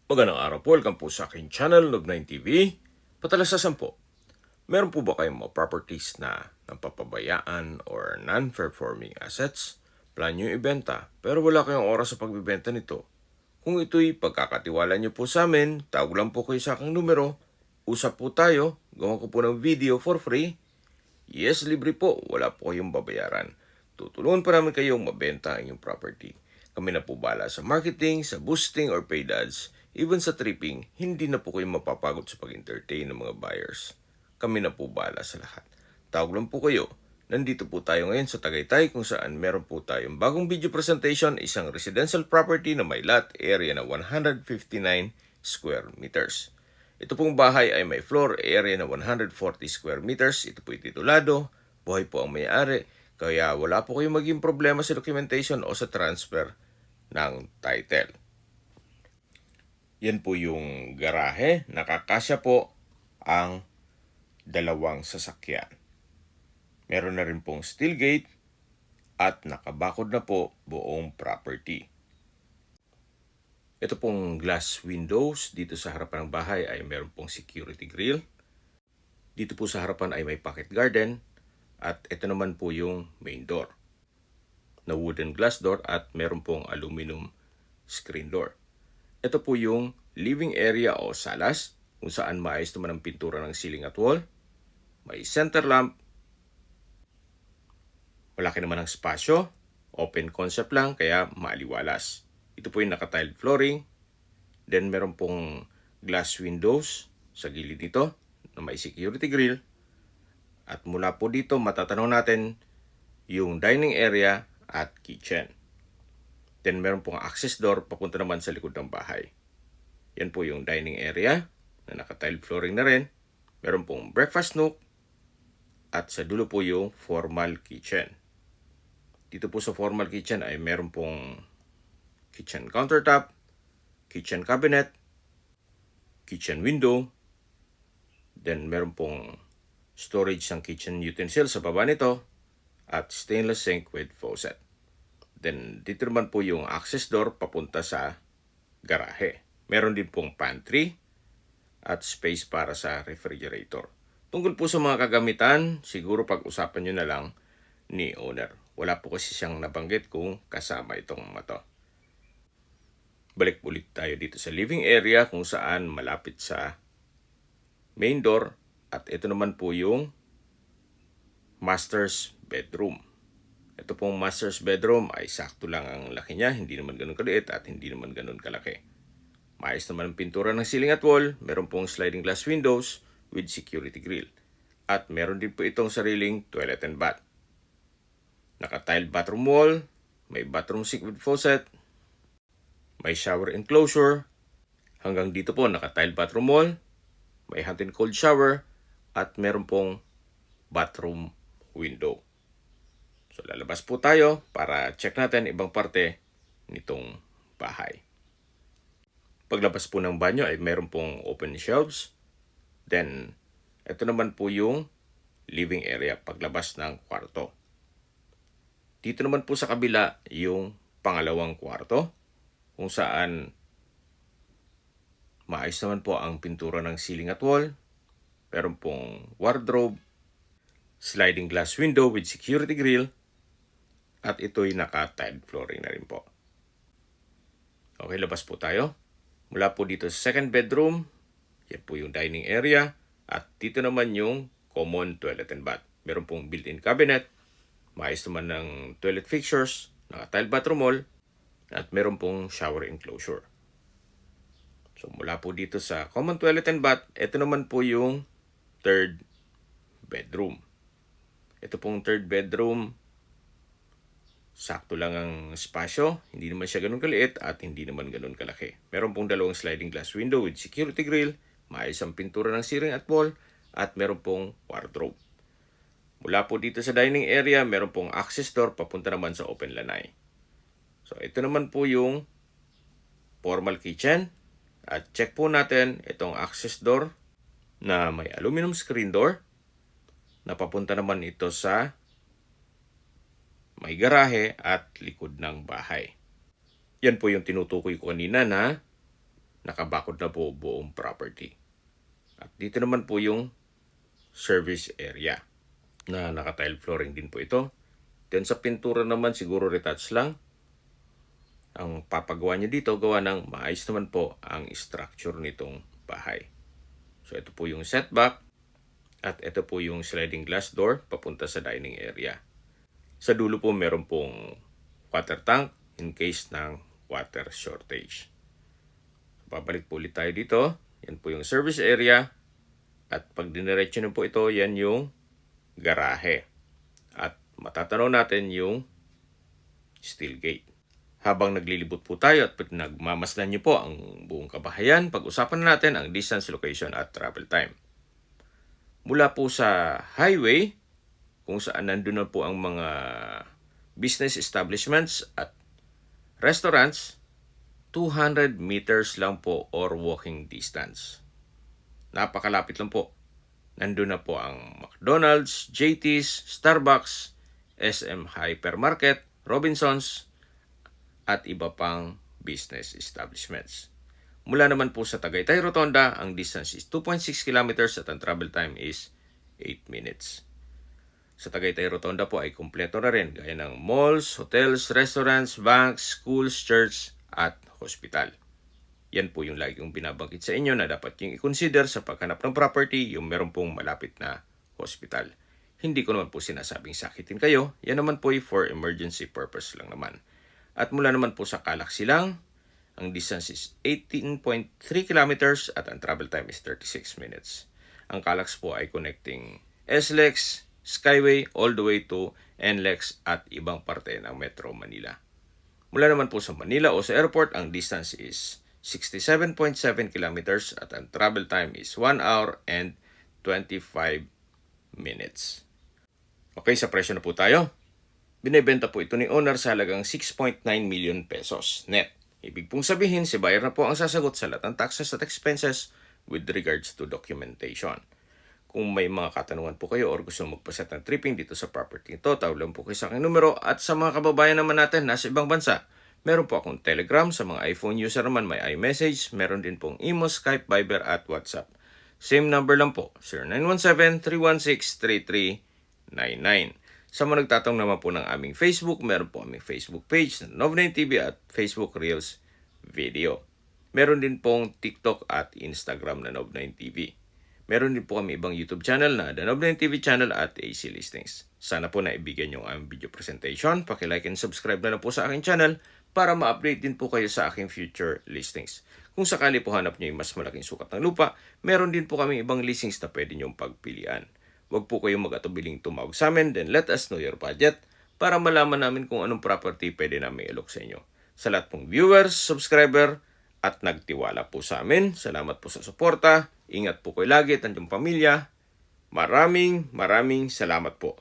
Magandang araw po, welcome po sa aking channel, Log9TV. Patalasasan po, meron po ba kayong mga properties na napapabayaan or non-performing assets? Plan nyo ibenta, pero wala kayong oras sa pagbibenta nito. Kung ito'y pagkakatiwala nyo po sa amin, tawag lang po kayo sa aking numero. Usap po tayo, gawa ko po ng video for free. Yes, libre po, wala po kayong babayaran. Tutulungan pa namin kayong mabenta ang inyong property. Kami na po bala sa marketing, sa boosting or paid ads. Even sa tripping, hindi na po kayo mapapagod sa pag-entertain ng mga buyers. Kami na po bala sa lahat. Tawag lang po kayo. Nandito po tayo ngayon sa Tagaytay kung saan meron po tayong bagong video presentation, isang residential property na may lot area na 159 square meters. Ito pong bahay ay may floor area na 140 square meters. Ito po titulado, buhay po ang may-ari, kaya wala po kayong maging problema sa documentation o sa transfer ng title. Yan po yung garahe. Nakakasya po ang dalawang sasakyan. Meron na rin pong steel gate at nakabakod na po buong property. Ito pong glass windows dito sa harapan ng bahay ay meron pong security grill. Dito po sa harapan ay may pocket garden at ito naman po yung main door na wooden glass door at meron pong aluminum screen door. Ito po yung living area o salas kung saan maayos naman ang pintura ng ceiling at wall. May center lamp. Malaki naman ang spasyo. Open concept lang kaya maaliwalas. Ito po yung naka-tiled flooring. Then meron pong glass windows sa gilid dito na may security grill. At mula po dito matatanaw natin yung dining area at kitchen. Then meron pong access door papunta naman sa likod ng bahay. Yan po yung dining area na naka-tile flooring na rin. Meron pong breakfast nook at sa dulo po yung formal kitchen. Dito po sa formal kitchen ay meron pong kitchen countertop, kitchen cabinet, kitchen window, then meron pong storage ng kitchen utensils sa baba nito at stainless sink with faucet. Then, dito naman po yung access door papunta sa garahe. Meron din pong pantry at space para sa refrigerator. Tungkol po sa mga kagamitan, siguro pag-usapan nyo na lang ni owner. Wala po kasi siyang nabanggit kung kasama itong mga to. Balik ulit tayo dito sa living area kung saan malapit sa main door. At ito naman po yung master's bedroom. Ito pong master's bedroom ay sakto lang ang laki niya, hindi naman ganun kaliit at hindi naman ganun kalaki. Maayos naman ang pintura ng ceiling at wall, meron pong sliding glass windows with security grill. At meron din po itong sariling toilet and bath. Naka-tiled bathroom wall, may bathroom sink with faucet, may shower enclosure. Hanggang dito po naka-tiled bathroom wall, may hot and cold shower, at meron pong bathroom window. So lalabas po tayo para check natin ibang parte nitong bahay. Paglabas po ng banyo ay meron pong open shelves. Then, ito naman po yung living area paglabas ng kwarto. Dito naman po sa kabila yung pangalawang kwarto kung saan maayos naman po ang pintura ng ceiling at wall. Meron pong wardrobe, sliding glass window with security grill, at ito'y naka-tiled flooring na rin po. Okay, labas po tayo. Mula po dito sa second bedroom, yan po yung dining area. At dito naman yung common toilet and bath. Meron pong built-in cabinet, maayos naman ng toilet fixtures, naka-tiled bathroom wall, at meron pong shower enclosure. So mula po dito sa common toilet and bath, ito naman po yung third bedroom. Ito pong third bedroom, sakto lang ang spasyo, hindi naman siya ganun kaliit at hindi naman ganun kalaki. Meron pong dalawang sliding glass window with security grill, maayos ang pintura ng ceiling at wall, at meron pong wardrobe. Mula po dito sa dining area, meron pong access door papunta naman sa open lanai. So ito naman po yung formal kitchen. At check po natin itong access door na may aluminum screen door na papunta naman ito sa may garahe at likod ng bahay. Yan po yung tinutukoy ko kanina na nakabakod na po buong property. At dito naman po yung service area na naka-tile flooring din po ito. Then sa pintura naman siguro retouch lang. Ang papagawa niya dito, gawa ng maayos naman po ang structure nitong bahay. So ito po yung setback at ito po yung sliding glass door papunta sa dining area. Sa dulo po meron pong water tank in case ng water shortage. Babalik po ulit tayo dito. Yan po yung service area. At pag diniretso na po ito, yan yung garahe. At matatanaw natin yung steel gate. Habang naglilibot po tayo at nagmamasdan niyo po ang buong kabahayan, pag-usapan natin ang distance, location at travel time. Mula po sa highway, kung saan nandun na po ang mga business establishments at restaurants, 200 meters lang po or walking distance. Napakalapit lang po. Nandun na po ang McDonald's, JT's, Starbucks, SM Hypermarket, Robinsons, at iba pang business establishments. Mula naman po sa Tagaytay Rotonda, ang distance is 2.6 kilometers at ang travel time is 8 minutes. Sa Tagaytay Rotonda po ay kumpleto na rin gaya ng malls, hotels, restaurants, banks, schools, church at hospital. Yan po yung lagi kong binabanggit sa inyo na dapat yung i-consider sa paghanap ng property, yung meron pong malapit na hospital. Hindi ko naman po sinasabing sakitin kayo, yan naman po ay for emergency purpose lang naman. At mula naman po sa Calac Silang, ang distance is 18.3 kilometers at ang travel time is 36 minutes. Ang Calac po ay connecting SLEX, Skyway, all the way to NLEX at ibang parte ng Metro Manila. Mula naman po sa Manila o sa airport, ang distance is 67.7 kilometers at ang travel time is 1 hour and 25 minutes. Okay, sa presyo na po tayo. Binebenta po ito ni owner sa halagang 6.9 million pesos net. Ibig pong sabihin, si buyer na po ang sasagot sa lahat ng taxes at expenses with regards to documentation. Kung may mga katanungan po kayo or gusto magpaset ng tripping dito sa property ito, tawag lang po kayo sa aking numero. At sa mga kababayan naman natin nasa ibang bansa, meron po akong Telegram. Sa mga iPhone user naman may iMessage. Meron din pong Imo, Skype, Viber at WhatsApp. Same number lang po, 0917-316-3399. Sa mga nagtatanong naman po ng aming Facebook, meron po aming Facebook page na Nov9 TV at Facebook Reels Video. Meron din pong TikTok at Instagram na Nov9 TV. Meron din po kami ibang YouTube channel na The Nov9 TV channel at AC Listings. Sana po naibigyan nyo ang video presentation. Paki-like and subscribe na po sa aking channel para ma-update din po kayo sa aking future listings. Kung sakali po hanap nyo yung mas malaking sukat ng lupa, meron din po kami ibang listings na pwede nyong pagpilian. Huwag po kayong mag-atubiling tumawag sa amin, then let us know your budget para malaman namin kung anong property pwede namin i-alok sa inyo. Sa lahat pong viewers, subscriber, at nagtiwala po sa amin, salamat po sa suporta. Ingat po kayo lagi at ang inyong pamilya. Maraming salamat po.